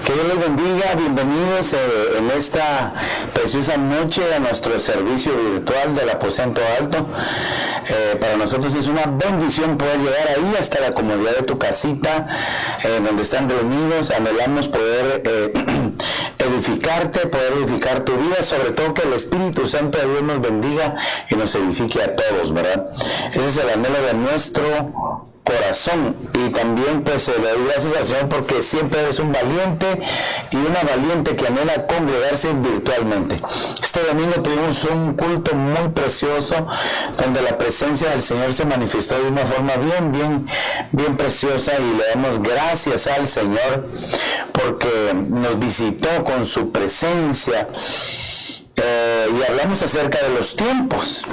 Que Dios les bendiga, bienvenidos en esta preciosa noche a nuestro servicio virtual del Aposento Alto. Para nosotros es una bendición poder llegar ahí hasta la comodidad de tu casita, donde están reunidos. Anhelamos poder edificarte, poder edificar tu vida, sobre todo que el Espíritu Santo de Dios nos bendiga y nos edifique a todos, ¿verdad? Ese es el anhelo de nuestro corazón. Y también pues le doy gracias al Señor porque siempre eres un valiente y una valiente que anhela congregarse virtualmente. Este domingo tuvimos un culto muy precioso donde la presencia del Señor se manifestó de una forma bien preciosa, y le damos gracias al Señor porque nos visitó con su presencia. Y hablamos acerca de los tiempos,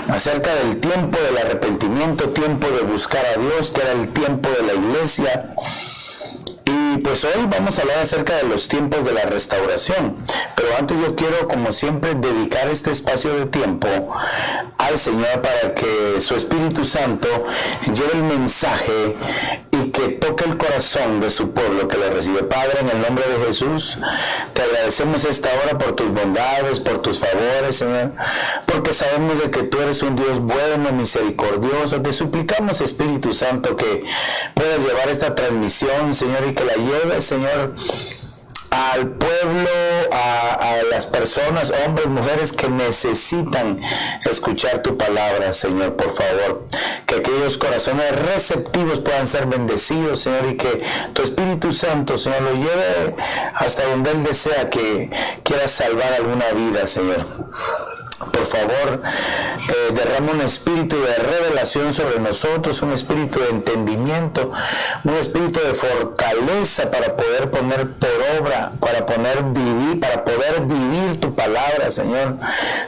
acerca del tiempo del arrepentimiento, tiempo de buscar a Dios, que era el tiempo de la iglesia. Y pues hoy vamos a hablar acerca de los tiempos de la restauración. Pero antes yo quiero, como siempre, dedicar este espacio de tiempo al Señor para que su Espíritu Santo lleve el mensaje y que toque el corazón de su pueblo que le recibe. Padre, en el nombre de Jesús, te agradecemos esta hora por tus bondades, por tus favores, Señor, porque sabemos de que tú eres un Dios bueno, misericordioso. Te suplicamos, Espíritu Santo, que puedas llevar esta transmisión, Señor, y que la lleves, Señor, al pueblo, a las personas, hombres, mujeres que necesitan escuchar tu palabra, Señor, por favor. Que aquellos corazones receptivos puedan ser bendecidos, Señor, y que tu Espíritu Santo, Señor, lo lleve hasta donde Él desea que quiera salvar alguna vida, Señor. Por favor, derrama un espíritu de revelación sobre nosotros, un espíritu de entendimiento, un espíritu de fortaleza para poder poner por obra, para poder vivir tu palabra, Señor.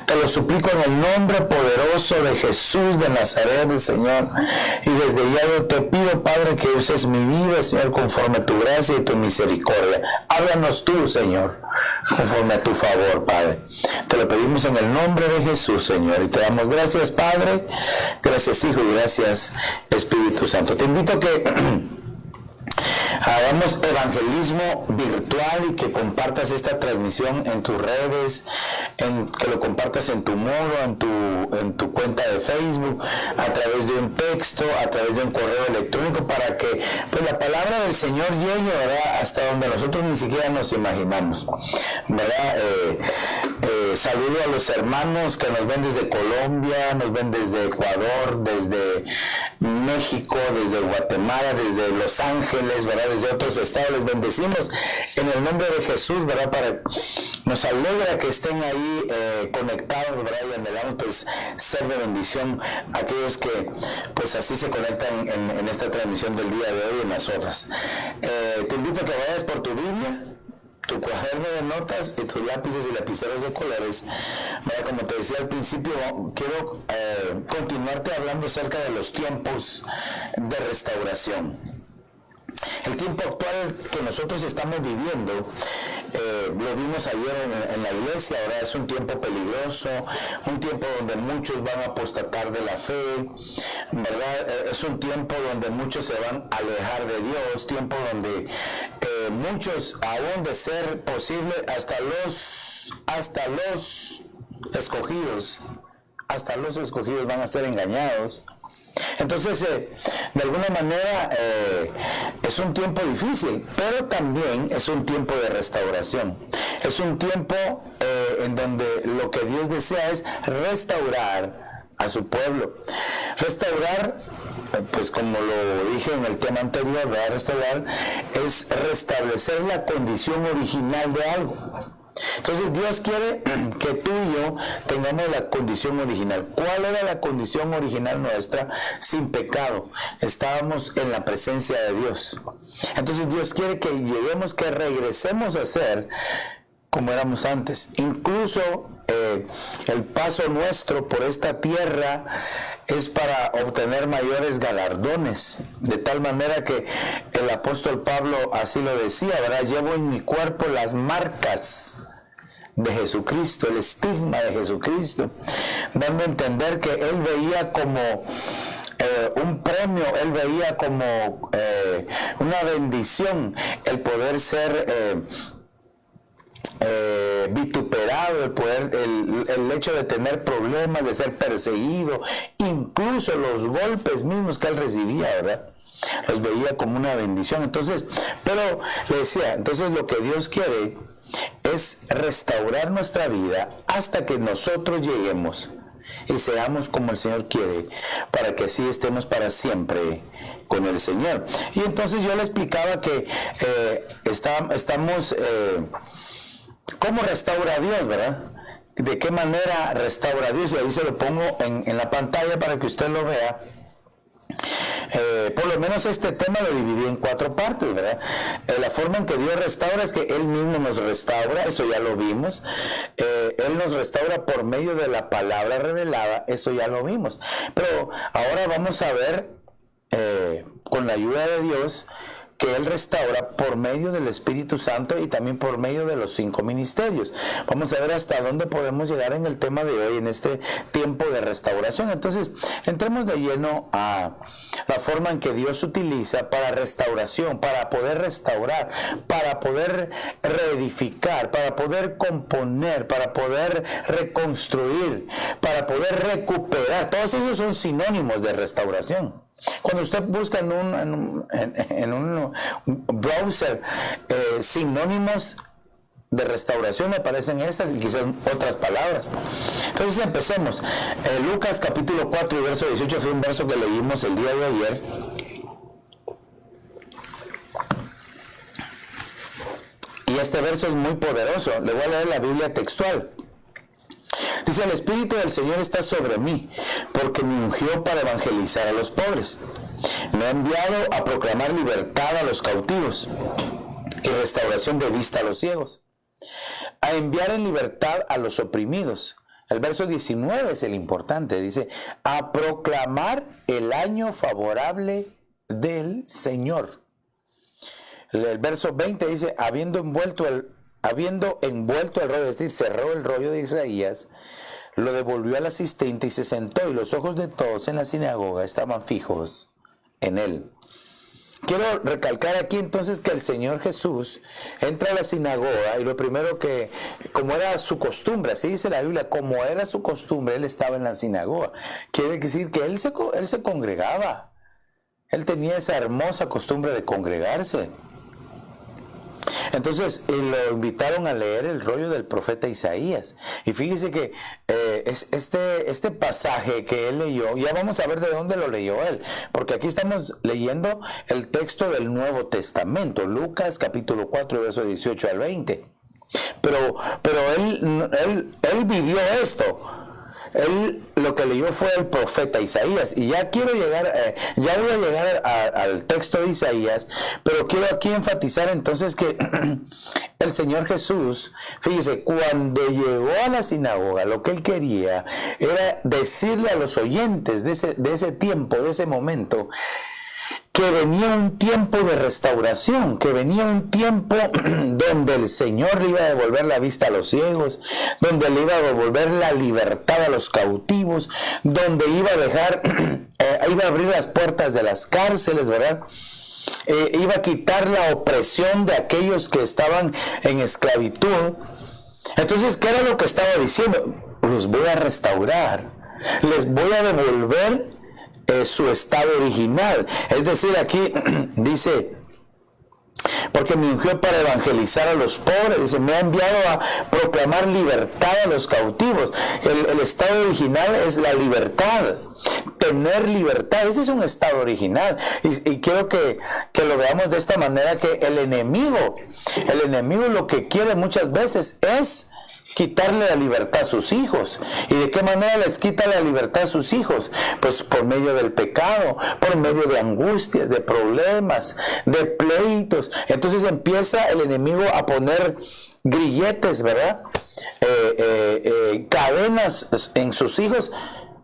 Te lo suplico en el nombre poderoso de Jesús de Nazaret, Señor. Y desde ya yo te pido, Padre, que uses mi vida, Señor, conforme a tu gracia y tu misericordia. Háblanos tú, Señor, conforme a tu favor, Padre. Te lo pedimos en el nombre de Jesús, Señor, y te damos gracias, Padre, gracias, Hijo, y gracias, Espíritu Santo. Te invito a que hagamos evangelismo virtual y que compartas esta transmisión en tus redes, que lo compartas en tu muro, en tu cuenta de Facebook, a través de un texto, a través de un correo electrónico, para que pues la palabra del Señor llegue, ¿verdad?, hasta donde nosotros ni siquiera nos imaginamos, ¿verdad? Saludo a los hermanos que nos ven desde Colombia, nos ven desde Ecuador, desde México, desde Guatemala, desde Los Ángeles, ¿verdad?, desde otros estados. Les bendecimos en el nombre de Jesús, ¿verdad? Nos alegra que estén ahí conectados, ¿verdad? Y anhelamos pues ser de bendición a aquellos que pues así se conectan en esta transmisión del día de hoy y en las otras. Te invito a que vayas por tu Biblia, tu cuaderno de notas y tus lápices y lapiceros de colores. Mira, como te decía al principio, quiero continuarte hablando acerca de los tiempos de restauración. El tiempo actual que nosotros estamos viviendo, lo vimos ayer en la iglesia. Ahora es un tiempo peligroso, un tiempo donde muchos van a apostatar de la fe, ¿verdad? Es un tiempo donde muchos se van a alejar de Dios, tiempo donde muchos, aún de ser posible, hasta los escogidos van a ser engañados. Entonces, de alguna manera, es un tiempo difícil, pero también es un tiempo de restauración. Es un tiempo en donde lo que Dios desea es restaurar a su pueblo. Restaurar, pues como lo dije en el tema anterior, ¿verdad? Restaurar es restablecer la condición original de algo. Entonces Dios quiere que tú y yo tengamos la condición original. ¿Cuál era la condición original nuestra? Sin pecado. Estábamos en la presencia de Dios. Entonces Dios quiere que lleguemos, que regresemos a ser como éramos antes. Incluso el paso nuestro por esta tierra es para obtener mayores galardones, de tal manera que el apóstol Pablo así lo decía, ¿verdad? Llevo en mi cuerpo las marcas de Jesucristo, el estigma de Jesucristo, dando a entender que él veía como un premio, él veía como una bendición el poder ser vituperado, el hecho de tener problemas, de ser perseguido, incluso los golpes mismos que él recibía, ¿verdad? Los veía como una bendición. Entonces, pero le decía, entonces lo que Dios quiere es restaurar nuestra vida hasta que nosotros lleguemos y seamos como el Señor quiere, para que así estemos para siempre con el Señor. Y entonces yo le explicaba que estamos ¿cómo restaura a Dios, verdad? ¿De qué manera restaura a Dios? Y ahí se lo pongo en la pantalla para que usted lo vea. Por lo menos este tema lo dividí en 4 partes, ¿verdad? La forma en que Dios restaura es que Él mismo nos restaura, eso ya lo vimos. Él nos restaura por medio de la palabra revelada, eso ya lo vimos. Pero ahora vamos a ver, con la ayuda de Dios, que Él restaura por medio del Espíritu Santo y también por medio de los 5 ministerios. Vamos a ver hasta dónde podemos llegar en el tema de hoy, en este tiempo de restauración. Entonces, entremos de lleno a la forma en que Dios utiliza para restauración, para poder restaurar, para poder reedificar, para poder componer, para poder reconstruir, para poder recuperar. Todos esos son sinónimos de restauración. Cuando usted busca en un browser sinónimos de restauración, me aparecen esas y quizás otras palabras. Entonces empecemos. Lucas capítulo 4 y verso 18 fue un verso que leímos el día de ayer. Y este verso es muy poderoso. Le voy a leer la Biblia textual. Dice: el Espíritu del Señor está sobre mí, porque me ungió para evangelizar a los pobres. Me ha enviado a proclamar libertad a los cautivos y restauración de vista a los ciegos, a enviar en libertad a los oprimidos. El verso 19 es el importante, dice: a proclamar el año favorable del Señor. El verso 20 dice: habiendo envuelto el rollo, es decir, cerró el rollo de Isaías, lo devolvió al asistente y se sentó, y los ojos de todos en la sinagoga estaban fijos en él. Quiero recalcar aquí entonces que el Señor Jesús entra a la sinagoga y lo primero que, como era su costumbre, así dice la Biblia, como era su costumbre, él estaba en la sinagoga. Quiere decir que él se congregaba. Él tenía esa hermosa costumbre de congregarse. Entonces lo invitaron a leer el rollo del profeta Isaías. Y fíjese que este pasaje que él leyó, ya vamos a ver de dónde lo leyó él, porque aquí estamos leyendo el texto del Nuevo Testamento, Lucas capítulo 4, verso 18 al 20. Pero él vivió esto. Él lo que leyó fue el profeta Isaías, y ya voy a llegar al texto de Isaías, pero quiero aquí enfatizar entonces que el Señor Jesús, fíjese, cuando llegó a la sinagoga, lo que él quería era decirle a los oyentes de ese tiempo, de ese momento, que venía un tiempo de restauración, que venía un tiempo donde el Señor le iba a devolver la vista a los ciegos, donde le iba a devolver la libertad a los cautivos, donde iba a abrir las puertas de las cárceles, ¿verdad? Iba a quitar la opresión de aquellos que estaban en esclavitud. Entonces, ¿qué era lo que estaba diciendo? Los voy a restaurar, les voy a devolver su estado original. Es decir, aquí dice: porque me ungió para evangelizar a los pobres. Dice: me ha enviado a proclamar libertad a los cautivos. El estado original es la libertad, tener libertad. Ese es un estado original, y quiero que lo veamos de esta manera, que el enemigo lo que quiere muchas veces es quitarle la libertad a sus hijos. ¿Y de qué manera les quita la libertad a sus hijos? Pues por medio del pecado, por medio de angustias, de problemas, de pleitos. Entonces empieza el enemigo a poner grilletes, ¿verdad? Cadenas en sus hijos,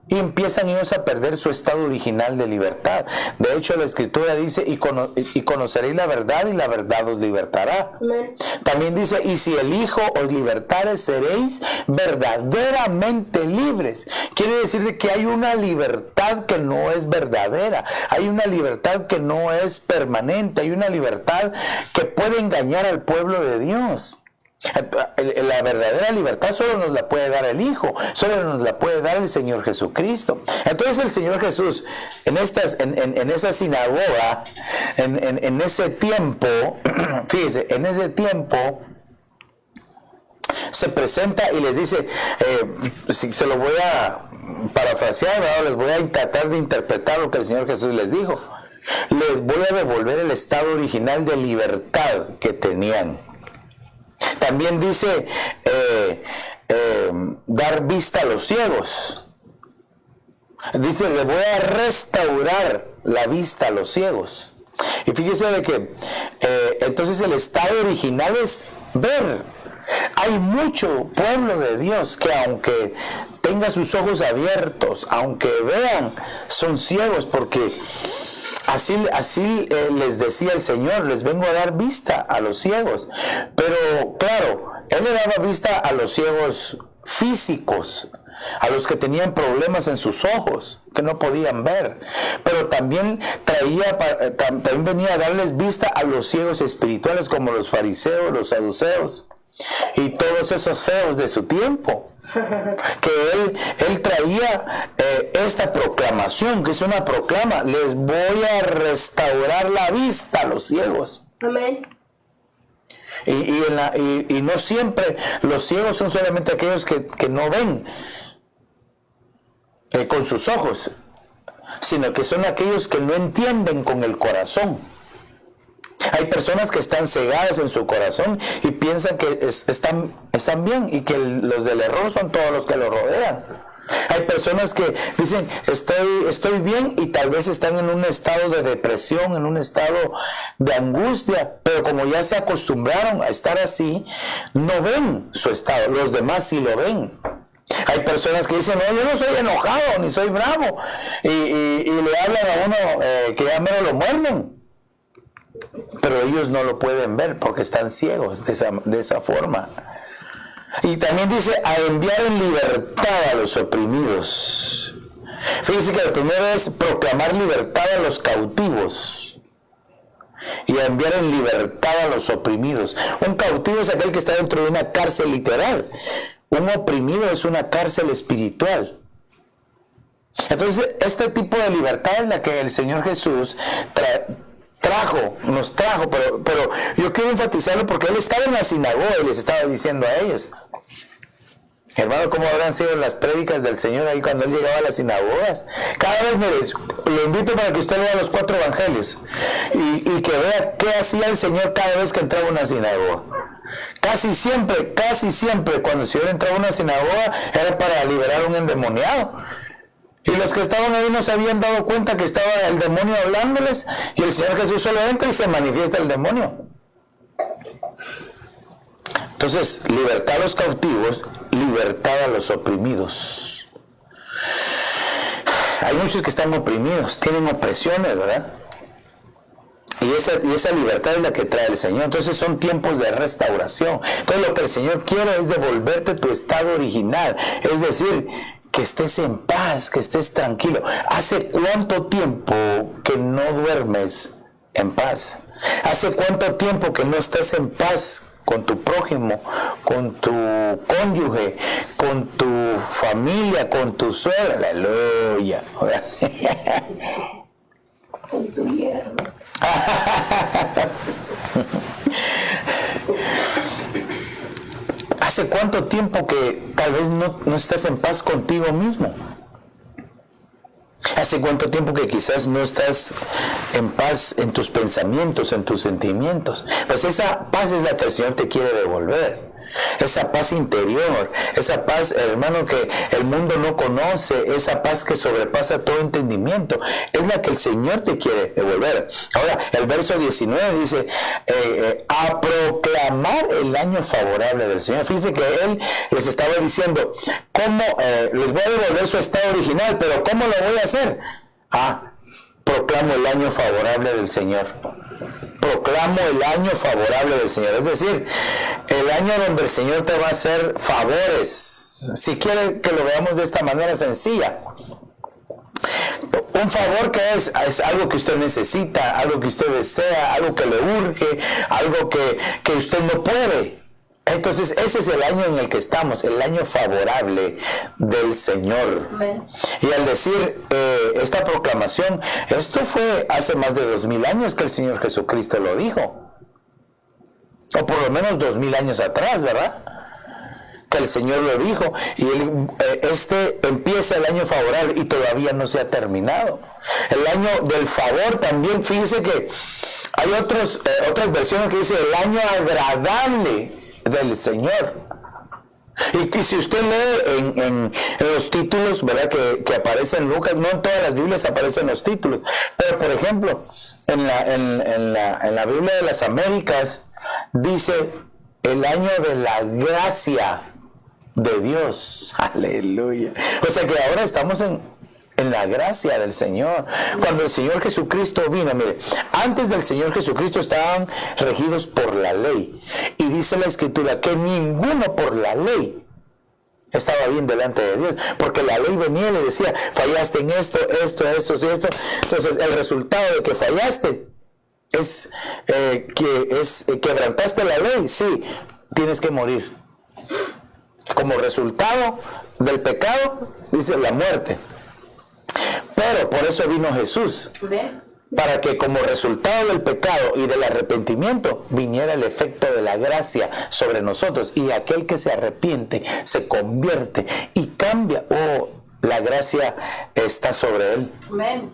y empiezan ellos a perder su estado original de libertad. De hecho, la Escritura dice, y conoceréis la verdad, y la verdad os libertará. Amén. También dice, y si el Hijo os libertare, seréis verdaderamente libres. Quiere decir de que hay una libertad que no es verdadera, hay una libertad que no es permanente, hay una libertad que puede engañar al pueblo de Dios. La verdadera libertad solo nos la puede dar el Hijo, solo nos la puede dar el Señor Jesucristo. Entonces el Señor Jesús en esa sinagoga, en ese tiempo, fíjese, en ese tiempo se presenta y les dice, si se lo voy a parafrasear, ¿verdad? Les voy a tratar de interpretar lo que el Señor Jesús les dijo. Les voy a devolver el estado original de libertad que tenían. También dice dar vista a los ciegos. Dice, le voy a restaurar la vista a los ciegos. Y fíjese de que entonces el estado original es ver. Hay mucho pueblo de Dios que aunque tenga sus ojos abiertos, aunque vean, son ciegos, porque así les decía el Señor, les vengo a dar vista a los ciegos. Pero claro, Él le daba vista a los ciegos físicos, a los que tenían problemas en sus ojos, que no podían ver. Pero también también venía a darles vista a los ciegos espirituales, como los fariseos, los saduceos y todos esos feos de su tiempo. Que él traía esta proclamación, que es una proclama: les voy a restaurar la vista a los ciegos. Amén. Y no siempre los ciegos son solamente aquellos que no ven con sus ojos, sino que son aquellos que no entienden con el corazón. Hay personas que están cegadas en su corazón y piensan que están bien, y que los del error son todos los que lo rodean. Hay personas que dicen, estoy bien, y tal vez están en un estado de depresión, en un estado de angustia, pero como ya se acostumbraron a estar así, no ven su estado. Los demás sí lo ven. Hay personas que dicen, no, yo no soy enojado, ni soy bravo, y le hablan a uno que ya menos lo muerden. Pero ellos no lo pueden ver porque están ciegos de esa forma. Y también dice, a enviar en libertad a los oprimidos. Fíjense que el primero es proclamar libertad a los cautivos y a enviar en libertad a los oprimidos. Un cautivo es aquel que está dentro de una cárcel literal. Un oprimido es una cárcel espiritual. Entonces, este tipo de libertad es la que el Señor Jesús nos trajo, pero yo quiero enfatizarlo porque Él estaba en la sinagoga y les estaba diciendo a ellos. Hermano, ¿cómo habrán sido las prédicas del Señor ahí cuando Él llegaba a las sinagogas? Cada vez lo invito para que usted lea los 4 evangelios y que vea qué hacía el Señor cada vez que entraba a una sinagoga. Casi siempre cuando el Señor entraba a una sinagoga era para liberar a un endemoniado. Y los que estaban ahí no se habían dado cuenta que estaba el demonio hablándoles, y el Señor Jesús solo entra y se manifiesta el demonio. Entonces, libertad a los cautivos, libertad a los oprimidos. Hay muchos que están oprimidos, tienen opresiones, ¿verdad? Y esa libertad es la que trae el Señor. Entonces son tiempos de restauración. Entonces lo que el Señor quiere es devolverte tu estado original, es decir, que estés en paz, que estés tranquilo. ¿Hace cuánto tiempo que no duermes en paz? ¿Hace cuánto tiempo que no estás en paz con tu prójimo, con tu cónyuge, con tu familia, con tu suegra? Aleluya. Con tu hierro. ¿Hace cuánto tiempo que tal vez no estás en paz contigo mismo? ¿Hace cuánto tiempo que quizás no estás en paz en tus pensamientos, en tus sentimientos? Pues esa paz es la que el Señor te quiere devolver. esa paz interior, esa paz, hermano, que el mundo no conoce, esa paz que sobrepasa todo entendimiento, es la que el Señor te quiere devolver. Ahora, el verso 19 dice, a proclamar el año favorable del Señor. Fíjense que Él les estaba diciendo, ¿cómo? Les voy a devolver su estado original, pero ¿cómo lo voy a hacer? Proclamo el año favorable del Señor. Proclamo el año favorable del Señor. Es decir, el año donde el Señor te va a hacer favores. Si quiere que lo veamos de esta manera sencilla. Un favor que es algo que usted necesita, algo que usted desea, algo que le urge, algo que usted no puede. Entonces, ese es el año en el que estamos, el año favorable del Señor. Amén. Y al decir esta proclamación, esto fue hace más de 2000 años que el Señor Jesucristo lo dijo. O por lo menos 2000 años atrás, ¿verdad? Que el Señor lo dijo. Y empieza el año favorable y todavía no se ha terminado. El año del favor también, fíjese que hay otras versiones que dice el año agradable del Señor. Y si usted lee en los títulos, ¿verdad? Que aparecen en Lucas, no en todas las Biblias aparecen los títulos, pero por ejemplo en la Biblia de las Américas dice el año de la gracia de Dios. Aleluya. O sea que ahora estamos en la gracia del Señor. Cuando el Señor Jesucristo vino, mire, antes del Señor Jesucristo estaban regidos por la ley. Y dice la Escritura que ninguno por la ley estaba bien delante de Dios. Porque la ley venía y le decía, fallaste en esto. Entonces, el resultado de que fallaste es que quebrantaste la ley. Sí, tienes que morir. Como resultado del pecado, dice la muerte. Pero por eso vino Jesús, para que como resultado del pecado y del arrepentimiento viniera el efecto de la gracia sobre nosotros, y aquel que se arrepiente se convierte y cambia, la gracia está sobre él. Amén.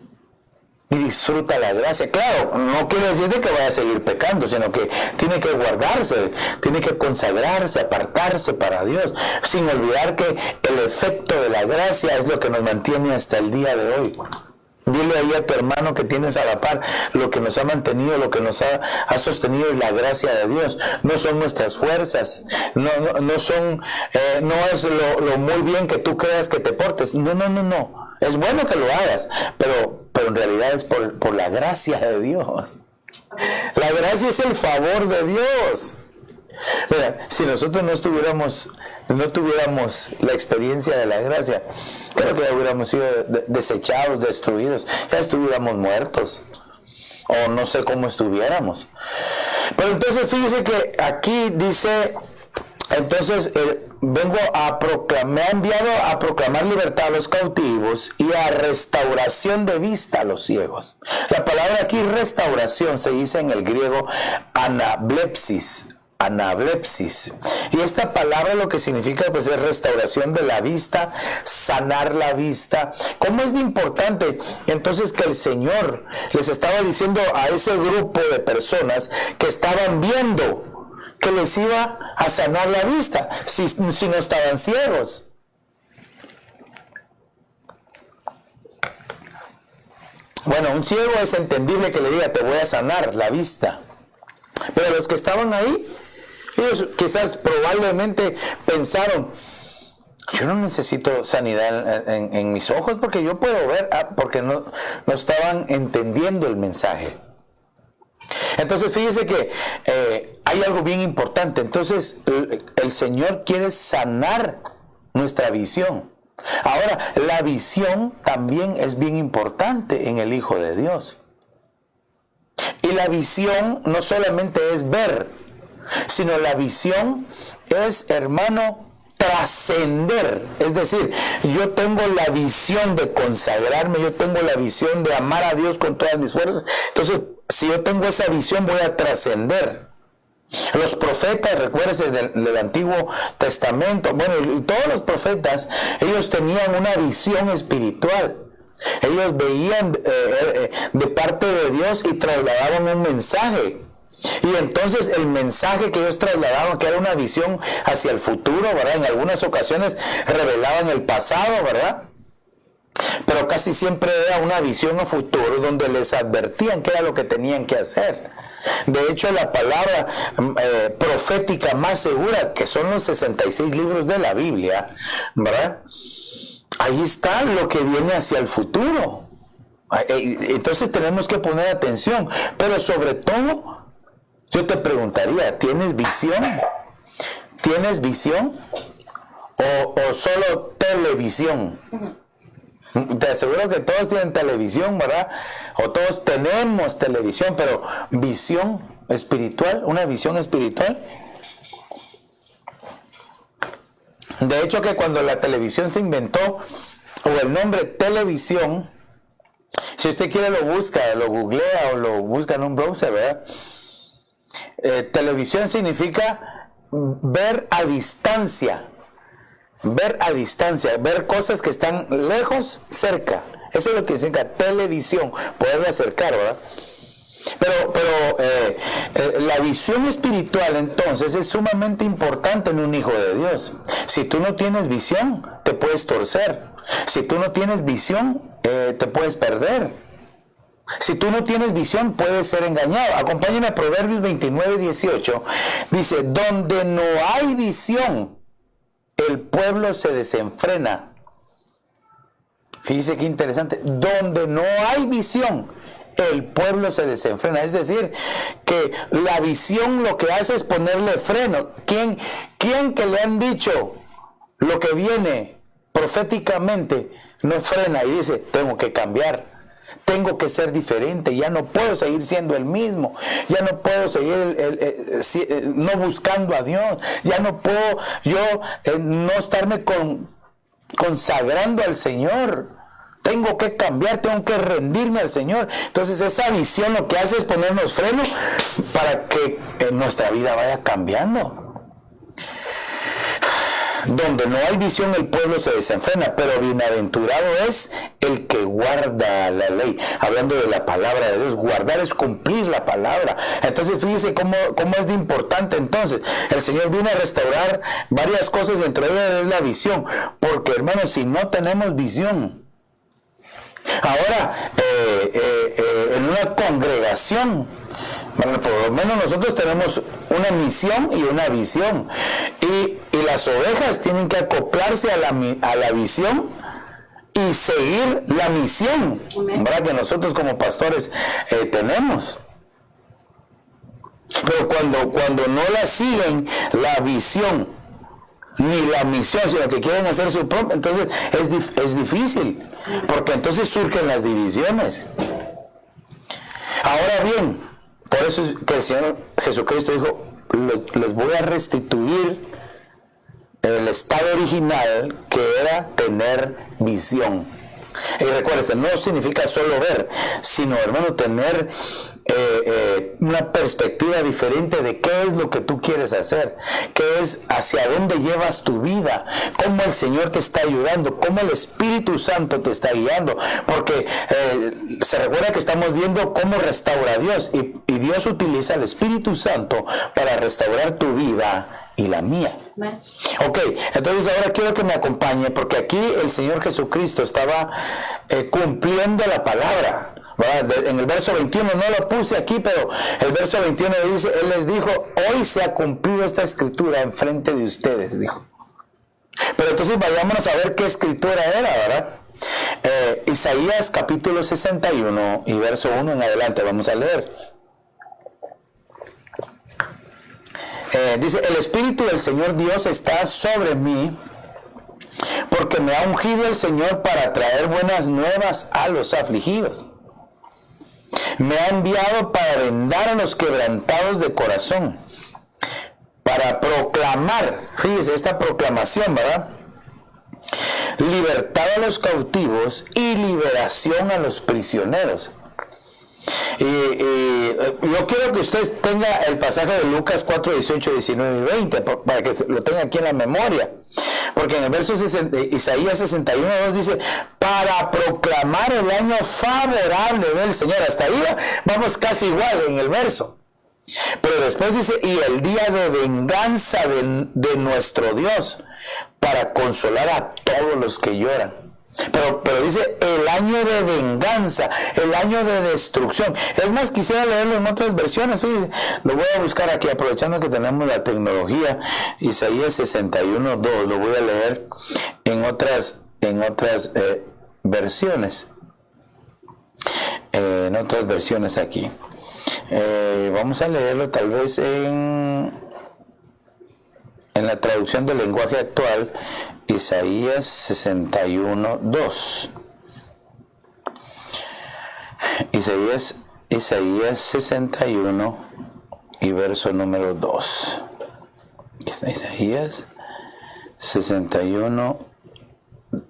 Y disfruta la gracia. Claro, no quiere decir que vaya a seguir pecando, sino que tiene que guardarse, tiene que consagrarse, apartarse para Dios, sin olvidar que el efecto de la gracia es lo que nos mantiene hasta el día de hoy. Dile ahí a tu hermano que tienes a la par, lo que nos ha mantenido, lo que nos ha sostenido es la gracia de Dios, no son nuestras fuerzas, no es lo muy bien que tú creas que te portes, no. Es bueno que lo hagas, pero en realidad es por la gracia de Dios. La gracia es el favor de Dios. Mira, si nosotros no tuviéramos la experiencia de la gracia, creo que ya hubiéramos sido desechados, destruidos, ya estuviéramos muertos, o no sé cómo estuviéramos. Pero entonces fíjese que aquí dice, entonces me ha enviado a proclamar libertad a los cautivos y a restauración de vista a los ciegos. La palabra aquí restauración se dice en el griego anablepsis. Y esta palabra lo que significa pues es restauración de la vista, sanar la vista. ¿Cómo es de importante entonces que el Señor les estaba diciendo a ese grupo de personas que estaban viendo que les iba a sanar la vista si no estaban ciegos? Bueno, un ciego es entendible que le diga te voy a sanar la vista, pero los que estaban ahí, ellos quizás probablemente pensaron, yo no necesito sanidad en mis ojos porque yo puedo ver, porque no estaban entendiendo el mensaje. Entonces fíjese que hay algo bien importante. Entonces el Señor quiere sanar nuestra visión. Ahora, la visión también es bien importante en el Hijo de Dios. Y la visión no solamente es ver, sino la visión es, hermano, trascender. Es decir, yo tengo la visión de consagrarme, yo tengo la visión de amar a Dios con todas mis fuerzas. Entonces, si yo tengo esa visión, voy a trascender. Los profetas, recuérdense del Antiguo Testamento, y todos los profetas, ellos tenían una visión espiritual. Ellos veían de parte de Dios y trasladaban un mensaje. Y entonces el mensaje que ellos trasladaban, que era una visión hacia el futuro, ¿verdad? En algunas ocasiones revelaban el pasado, ¿verdad? Pero casi siempre era una visión a futuro donde les advertían qué era lo que tenían que hacer. De hecho, la palabra profética más segura, que son los 66 libros de la Biblia, ¿verdad? Ahí está lo que viene hacia el futuro. Entonces tenemos que poner atención, pero sobre todo, yo te preguntaría, ¿tienes visión? ¿Tienes visión? ¿O solo televisión? Te aseguro que todos tienen televisión, ¿verdad? O todos tenemos televisión, pero visión espiritual, una visión espiritual. De hecho, que cuando la televisión se inventó, o el nombre televisión, si usted quiere lo busca, lo googlea o lo busca en un browser, ¿verdad? Televisión significa ver a distancia. Ver a distancia, ver cosas que están lejos, cerca. Eso es lo que significa televisión, poderla acercar, ¿verdad? Pero la visión espiritual entonces es sumamente importante en un hijo de Dios. Si tú no tienes visión, te puedes torcer. Si tú no tienes visión, te puedes perder. Si tú no tienes visión, puedes ser engañado. Acompáñame a Proverbios 29:18. Dice, donde no hay visión, el pueblo se desenfrena. Fíjese qué interesante. Donde no hay visión, el pueblo se desenfrena. Es decir, que la visión lo que hace es ponerle freno. ¿Quién que le han dicho lo que viene proféticamente no frena y dice, tengo que cambiar? Tengo que ser diferente, ya no puedo seguir siendo el mismo, ya no puedo seguir no buscando a Dios, ya no puedo yo no estarme consagrando al Señor. Tengo que cambiar, tengo que rendirme al Señor. Entonces esa visión lo que hace es ponernos freno para que nuestra vida vaya cambiando. Donde no hay visión, el pueblo se desenfrena, pero bienaventurado es el que guarda la ley. Hablando de la palabra de Dios, guardar es cumplir la palabra. Entonces fíjese cómo es de importante. Entonces el Señor viene a restaurar varias cosas, dentro de ellas es la visión, porque hermanos, si no tenemos visión, ahora en una congregación, bueno, por lo menos nosotros tenemos una misión y una visión, y las ovejas tienen que acoplarse a la visión y seguir la misión, ¿verdad? Que nosotros como pastores tenemos. Pero cuando no la siguen la visión ni la misión, sino que quieren hacer su propio, entonces es difícil, porque entonces surgen las divisiones. Ahora bien, por eso es que el Señor Jesucristo dijo, les voy a restituir el estado original, que era tener visión. Y recuérdense, no significa solo ver, sino, hermano, tener una perspectiva diferente de qué es lo que tú quieres hacer, qué es, hacia dónde llevas tu vida, cómo el Señor te está ayudando, cómo el Espíritu Santo te está guiando, porque se recuerda que estamos viendo cómo restaura Dios, y Dios utiliza el Espíritu Santo para restaurar tu vida y la mía. Ok, entonces ahora quiero que me acompañe, porque aquí el Señor Jesucristo estaba cumpliendo la palabra, ¿verdad? En el verso 21, no lo puse aquí, pero el verso 21 dice, Él les dijo, hoy se ha cumplido esta escritura en frente de ustedes, dijo. Pero entonces vayámonos a ver qué escritura era, ¿verdad? Isaías capítulo 61 y verso 1 en adelante, vamos a leer. Dice, el Espíritu del Señor Dios está sobre mí, porque me ha ungido el Señor para traer buenas nuevas a los afligidos. Me ha enviado para vendar a los quebrantados de corazón, para proclamar, fíjese esta proclamación, ¿verdad? Libertad a los cautivos y liberación a los prisioneros. Y yo quiero que usted tenga el pasaje de Lucas 4, 18, 19 y 20 para que lo tenga aquí en la memoria, porque en el verso Isaías 61, 2 dice, para proclamar el año favorable del Señor. Hasta ahí vamos casi igual en el verso, Pero después dice, y el día de venganza de nuestro Dios, para consolar a todos los que lloran. Pero dice el año de venganza, el año de destrucción. Es más, quisiera leerlo en otras versiones. Fíjense, lo voy a buscar aquí, aprovechando que tenemos la tecnología. Isaías 61:2, lo voy a leer en otras versiones. En otras versiones aquí. Vamos a leerlo tal vez en la traducción del lenguaje actual, Isaías 61:2. Isaías 61 y verso número 2. Aquí está Isaías 61,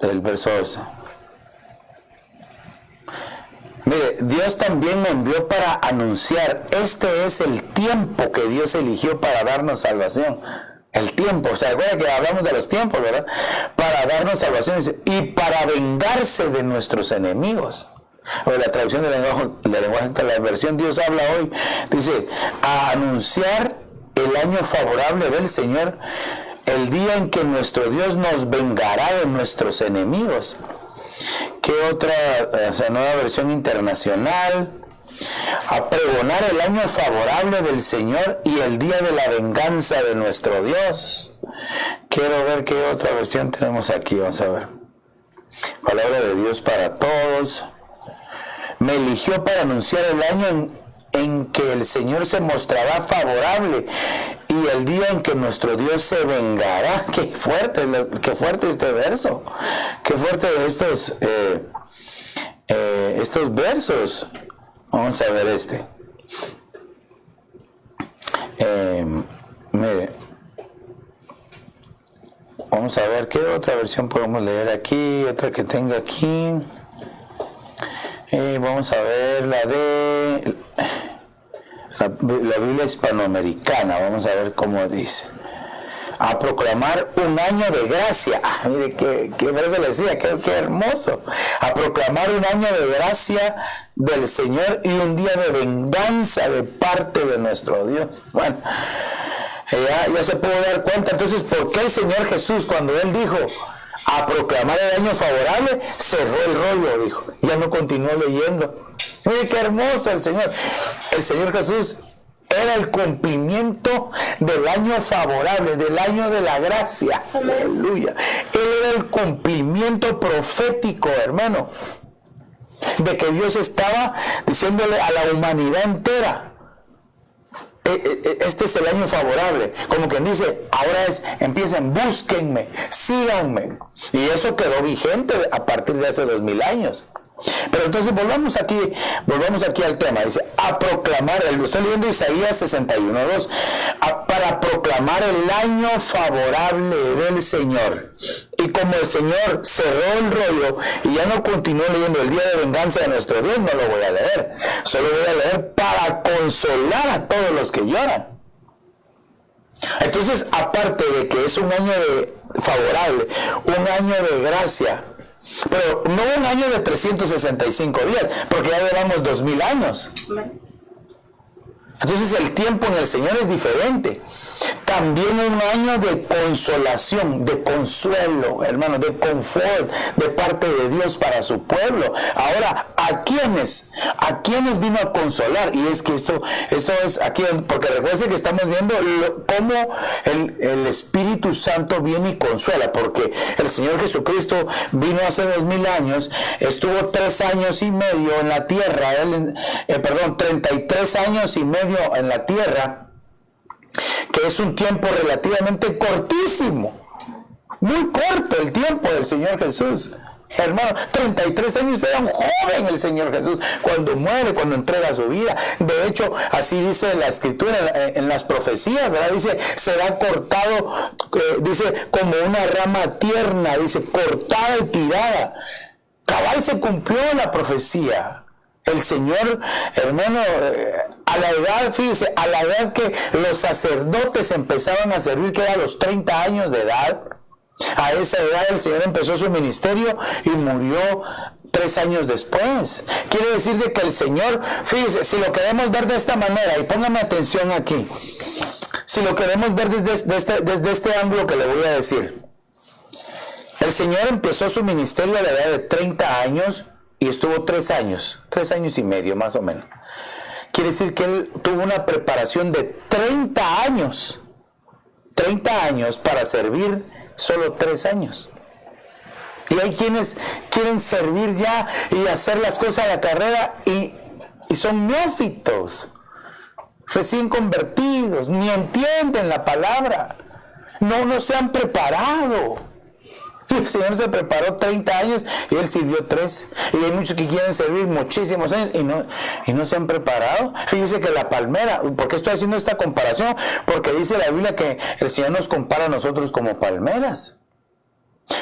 el verso 2. Mire, Dios también me envió para anunciar, este es el tiempo que Dios eligió para darnos salvación. El tiempo, ¿se acuerdan que hablamos de los tiempos, verdad? Para darnos salvación y para vengarse de nuestros enemigos. O la traducción del lenguaje de la versión Dios habla hoy, dice, a anunciar el año favorable del Señor, el día en que nuestro Dios nos vengará de nuestros enemigos. ¿Qué otra? Nueva versión internacional. A pregonar el año favorable del Señor y el día de la venganza de nuestro Dios. Quiero ver qué otra versión tenemos aquí. Vamos a ver. Palabra de Dios para todos. Me eligió para anunciar el año en que el Señor se mostrará favorable y el día en que nuestro Dios se vengará. Qué fuerte este verso. Qué fuerte estos versos. Vamos a ver este. Mire. Vamos a ver qué otra versión podemos leer aquí. Otra que tenga aquí. Vamos a ver la de la Biblia hispanoamericana. Vamos a ver cómo dice. A proclamar un año de gracia. Mire qué verso le decía, qué hermoso. A proclamar un año de gracia del Señor y un día de venganza de parte de nuestro Dios. Bueno, ya se pudo dar cuenta entonces por qué el Señor Jesús, cuando Él dijo a proclamar el año favorable, cerró el rollo, dijo. Ya no continuó leyendo. Mire qué hermoso el Señor. El Señor Jesús era el cumplimiento del año favorable, del año de la gracia. Aleluya. Él era el cumplimiento profético, hermano, de que Dios estaba diciéndole a la humanidad entera, este es el año favorable. Como quien dice, ahora empiecen, búsquenme, síganme. Y eso quedó vigente a partir de hace 2000 años. Pero entonces volvamos aquí al tema. Dice, a proclamar, estoy leyendo Isaías 61:2, para proclamar el año favorable del Señor. Y como el Señor cerró el rollo y ya no continuó leyendo el día de venganza de nuestro Dios, no lo voy a leer. Solo voy a leer para consolar a todos los que lloran. Entonces, aparte de que es un año favorable, un año de gracia, pero no un año de 365 días, porque ya llevamos 2000 años. Entonces el tiempo en el Señor es diferente. También un año de consolación, de consuelo, hermano, de confort de parte de Dios para su pueblo. Ahora, ¿a quiénes vino a consolar? Y es que esto es aquí, porque recuerden que estamos viendo cómo el Espíritu Santo viene y consuela, porque el Señor Jesucristo vino hace 2000 años, estuvo 3 años y medio en la tierra, 33 años y medio en la tierra, que es un tiempo relativamente cortísimo, muy corto el tiempo del Señor Jesús. Hermano, 33 años, era un joven el Señor Jesús cuando muere, cuando entrega su vida. De hecho, así dice la Escritura en las profecías, ¿verdad? Dice, será cortado, dice, como una rama tierna, dice, cortada y tirada. Cabal se cumplió la profecía. El Señor, hermano, a la edad, fíjese, a la edad que los sacerdotes empezaban a servir, que era a los 30 años de edad, a esa edad el Señor empezó su ministerio y murió 3 años después. Quiere decir de que el Señor, fíjese, si lo queremos ver de esta manera, y póngame atención aquí, si lo queremos ver desde este ángulo que le voy a decir, el Señor empezó su ministerio a la edad de 30 años y estuvo 3 años y medio más o menos. Quiere decir que Él tuvo una preparación de 30 años para servir solo 3 años. Y hay quienes quieren servir ya y hacer las cosas a la carrera y son neófitos, recién convertidos, ni entienden la palabra, no se han preparado. El Señor se preparó 30 años y Él sirvió 3. Y hay muchos que quieren servir muchísimos años y no se han preparado. Fíjese que la palmera, ¿por qué estoy haciendo esta comparación? Porque dice la Biblia que el Señor nos compara a nosotros como palmeras.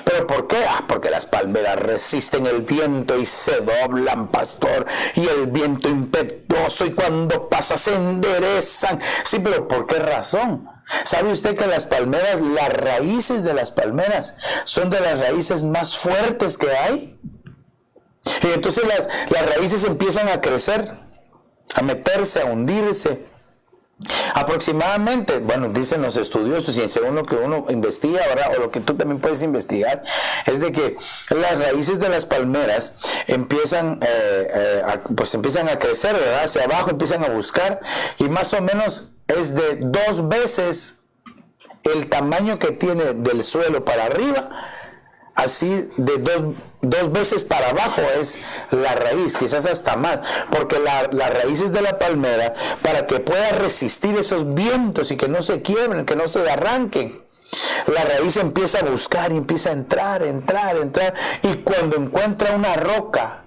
¿Pero por qué? Porque las palmeras resisten el viento y se doblan, pastor, y el viento impetuoso, y cuando pasa se enderezan. Sí, pero ¿por qué razón? ¿Sabe usted que las palmeras, las raíces de las palmeras son de las raíces más fuertes que hay? Y entonces las raíces empiezan a crecer, a meterse, a hundirse. Aproximadamente, bueno, dicen los estudiosos y según lo que uno investiga, ¿verdad? O lo que tú también puedes investigar, es de que las raíces de las palmeras empiezan a crecer, ¿verdad? Hacia abajo, empiezan a buscar, y más o menos es de 2 veces el tamaño que tiene del suelo para arriba. Así de dos veces para abajo es la raíz, quizás hasta más, porque las raíces de la palmera, para que pueda resistir esos vientos y que no se quiebren, que no se arranquen, la raíz empieza a buscar y empieza a entrar, y cuando encuentra una roca,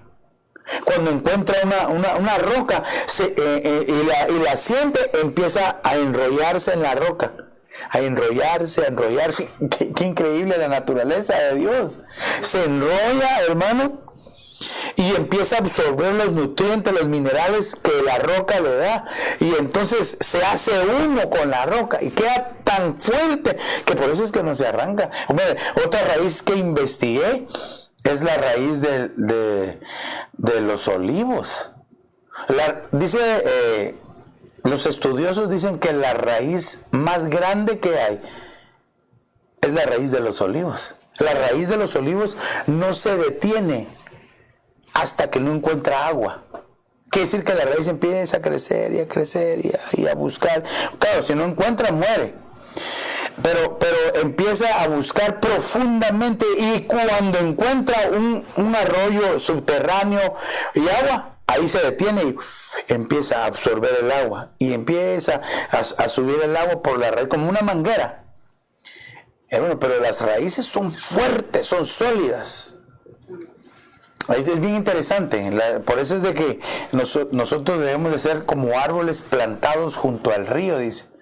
y la siente, empieza a enrollarse en la roca. A enrollarse. Qué increíble la naturaleza de Dios. Se enrolla, hermano, y empieza a absorber los nutrientes, los minerales que la roca le da, y entonces se hace uno con la roca y queda tan fuerte que por eso es que no se arranca. Hombre, otra raíz que investigué es la raíz de los olivos. Los estudiosos dicen que la raíz más grande que hay es la raíz de los olivos. La raíz de los olivos no se detiene hasta que no encuentra agua. Quiere decir que la raíz empieza a crecer y a buscar. Claro, si no encuentra, muere. Pero empieza a buscar profundamente, y cuando encuentra un arroyo subterráneo y agua, ahí se detiene y empieza a absorber el agua, y empieza a subir el agua por la raíz como una manguera. Bueno, pero las raíces son fuertes, son sólidas. Es bien interesante. Por eso es de que nosotros debemos de ser como árboles plantados junto al río, dice.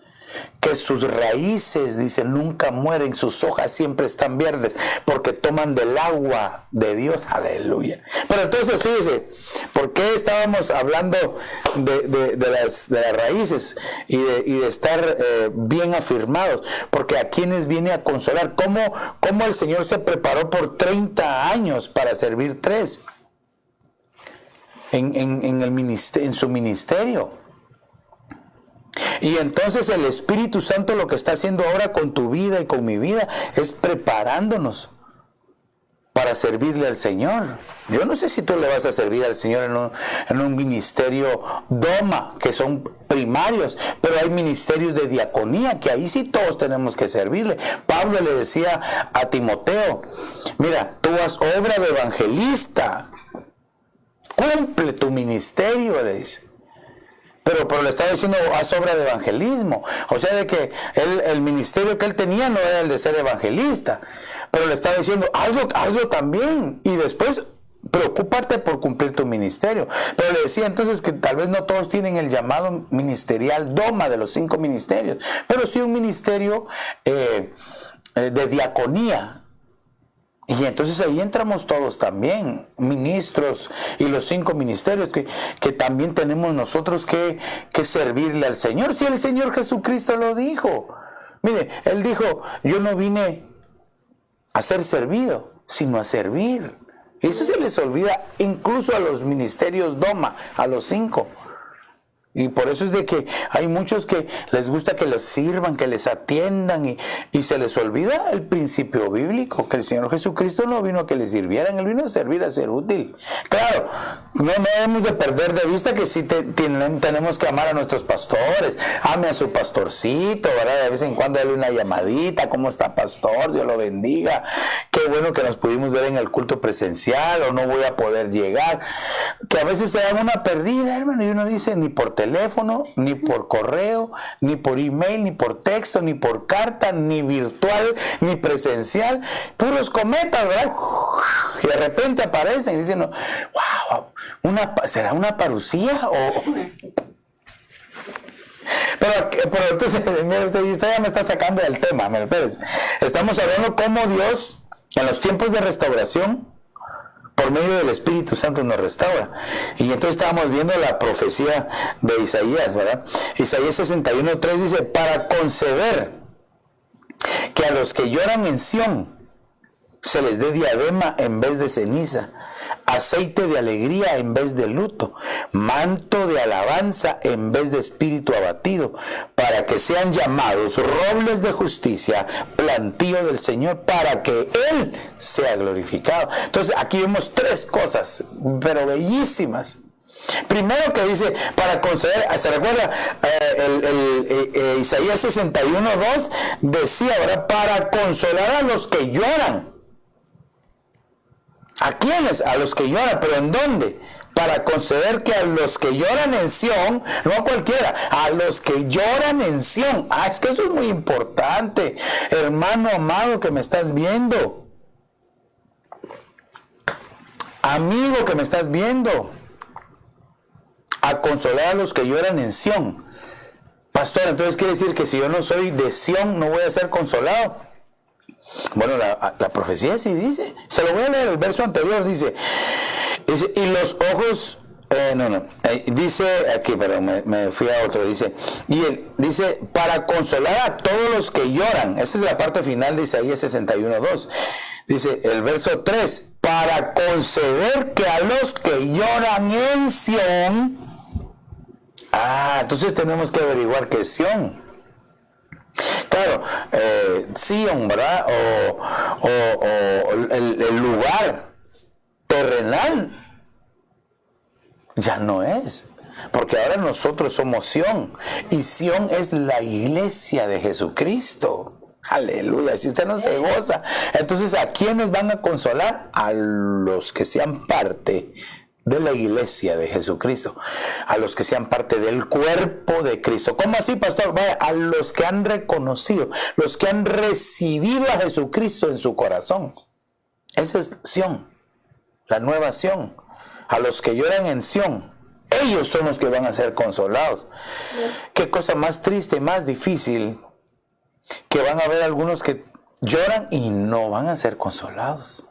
Que sus raíces, dice, nunca mueren, sus hojas siempre están verdes, porque toman del agua de Dios. Aleluya. Pero entonces, fíjese, ¿por qué estábamos hablando de las raíces y de estar bien afirmados? Porque a quienes viene a consolar. ¿Cómo el Señor se preparó por 30 años para servir 3 en su ministerio? Y entonces el Espíritu Santo lo que está haciendo ahora con tu vida y con mi vida es preparándonos para servirle al Señor. Yo no sé si tú le vas a servir al Señor en un ministerio doma, que son primarios, pero hay ministerios de diaconía, que ahí sí todos tenemos que servirle. Pablo le decía a Timoteo, mira, tú haz obra de evangelista, cumple tu ministerio, le dice. Pero le estaba diciendo, haz obra de evangelismo. O sea, de que el ministerio que él tenía no era el de ser evangelista. Pero le estaba diciendo, hazlo también. Y después, preocúpate por cumplir tu ministerio. Pero le decía entonces que tal vez no todos tienen el llamado ministerial doma de los 5 ministerios. Pero sí un ministerio de diaconía. Y entonces ahí entramos todos también, ministros y los 5 ministerios que también tenemos nosotros que servirle al Señor. Si el Señor Jesucristo lo dijo. Mire, Él dijo, yo no vine a ser servido, sino a servir Eso se les olvida incluso a los ministerios Doma, a los 5. Y por eso es de que hay muchos que les gusta que los sirvan, que les atiendan y se les olvida el principio bíblico, que el Señor Jesucristo no vino a que les sirvieran, Él vino a servir, a ser útil. Claro, no debemos de perder de vista que sí tenemos que amar a nuestros pastores, ame a su pastorcito, ¿verdad? De vez en cuando dale una llamadita, ¿cómo está pastor? Dios lo bendiga. Qué bueno que nos pudimos ver en el culto presencial o no voy a poder llegar. Que a veces se da una perdida, hermano, y uno dice ni por teléfono, ni por correo, ni por email, ni por texto, ni por carta, ni virtual, ni presencial, puros cometas, ¿verdad? Y de repente aparecen y dicen, wow, ¿será una parucía? Pero entonces, mire usted ya me está sacando del tema, mire, espérese. Estamos hablando cómo Dios, en los tiempos de restauración, por medio del Espíritu Santo nos restaura. Y entonces estábamos viendo la profecía de Isaías, ¿verdad? Isaías 61:3 dice, para conceder que a los que lloran en Sión se les dé diadema en vez de ceniza, aceite de alegría en vez de luto, manto de alabanza en vez de espíritu abatido, para que sean llamados robles de justicia, plantío del Señor, para que Él sea glorificado. Entonces aquí vemos 3 cosas, pero bellísimas. Primero que dice, para conceder, ¿se recuerda? Isaías 61:2 decía, ¿verdad? Para consolar a los que lloran. ¿A quiénes? A los que lloran, pero ¿en dónde? Para conceder que a los que lloran en Sión, no a cualquiera, a los que lloran en Sión. Es que eso es muy importante, hermano amado que me estás viendo, amigo que me estás viendo, a consolar a los que lloran en Sión. Pastor, entonces quiere decir que si yo no soy de Sión, no voy a ser consolado. Bueno, la profecía sí dice, se lo voy a leer, el verso anterior dice y los ojos, dice aquí, perdón, me fui a otro, dice para consolar a todos los que lloran. Esa es la parte final de Isaías 61:2. Dice el verso 3, para conceder que a los que lloran en Sión, entonces tenemos que averiguar qué es Sión. Claro, Sion, ¿verdad? O el lugar terrenal ya no es, porque ahora nosotros somos Sion, y Sion es la iglesia de Jesucristo. Aleluya, si usted no se goza, entonces ¿a quiénes van a consolar? A los que sean parte de la iglesia de Jesucristo, a los que sean parte del cuerpo de Cristo. ¿Cómo así, pastor? Vaya, a los que han reconocido, los que han recibido a Jesucristo en su corazón. Esa es Sión, la nueva Sión. A los que lloran en Sión, ellos son los que van a ser consolados. Qué cosa más triste, más difícil, que van a haber algunos que lloran y no van a ser consolados.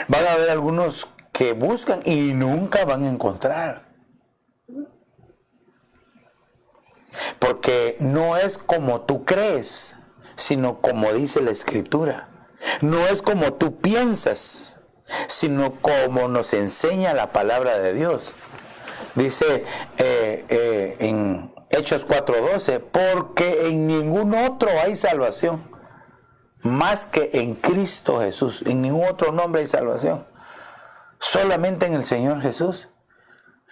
Van a haber algunos que buscan y nunca van a encontrar. Porque no es como tú crees, sino como dice la Escritura. No es como tú piensas, sino como nos enseña la palabra de Dios. Dice en Hechos 4:12, porque en ningún otro hay salvación, más que en Cristo Jesús. En ningún otro nombre hay salvación. Solamente en el Señor Jesús.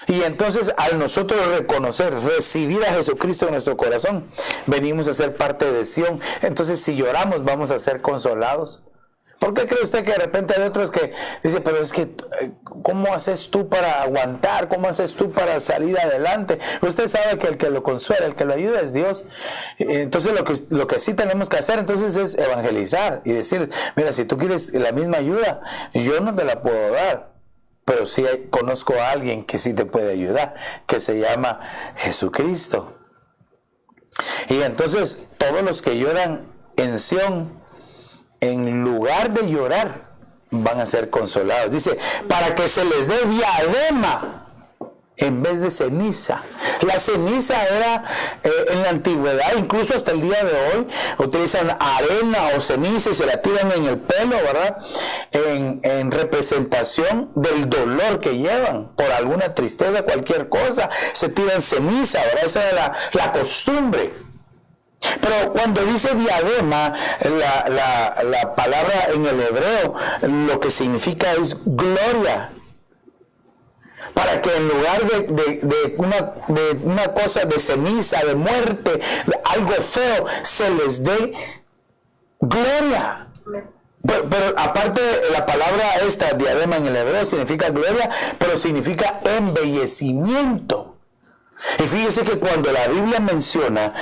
Y entonces al nosotros reconocer, recibir a Jesucristo en nuestro corazón, venimos a ser parte de Sión. Entonces si lloramos vamos a ser consolados. ¿Por qué cree usted que de repente hay otros que dicen, pero es que ¿cómo haces tú para aguantar? ¿Cómo haces tú para salir adelante? Usted sabe que el que lo consuela, el que lo ayuda es Dios. Entonces lo que sí tenemos que hacer entonces es evangelizar y decir, mira, si tú quieres la misma ayuda, yo no te la puedo dar, pero sí conozco a alguien que sí te puede ayudar, que se llama Jesucristo. Y entonces todos los que lloran en Sión, en lugar de llorar, van a ser consolados. Dice, para que se les dé diadema en vez de ceniza. La ceniza era en la antigüedad, incluso hasta el día de hoy, utilizan arena o ceniza y se la tiran en el pelo, ¿verdad? En representación del dolor que llevan por alguna tristeza, cualquier cosa, se tiran ceniza, ¿verdad? Esa era la costumbre. Pero cuando dice diadema, la palabra en el hebreo lo que significa es gloria. Para que en lugar de una cosa de ceniza, de muerte, de algo feo, se les dé gloria. Pero aparte, la palabra esta, diadema en el hebreo, significa gloria, pero significa embellecimiento. Y fíjese que cuando la Biblia menciona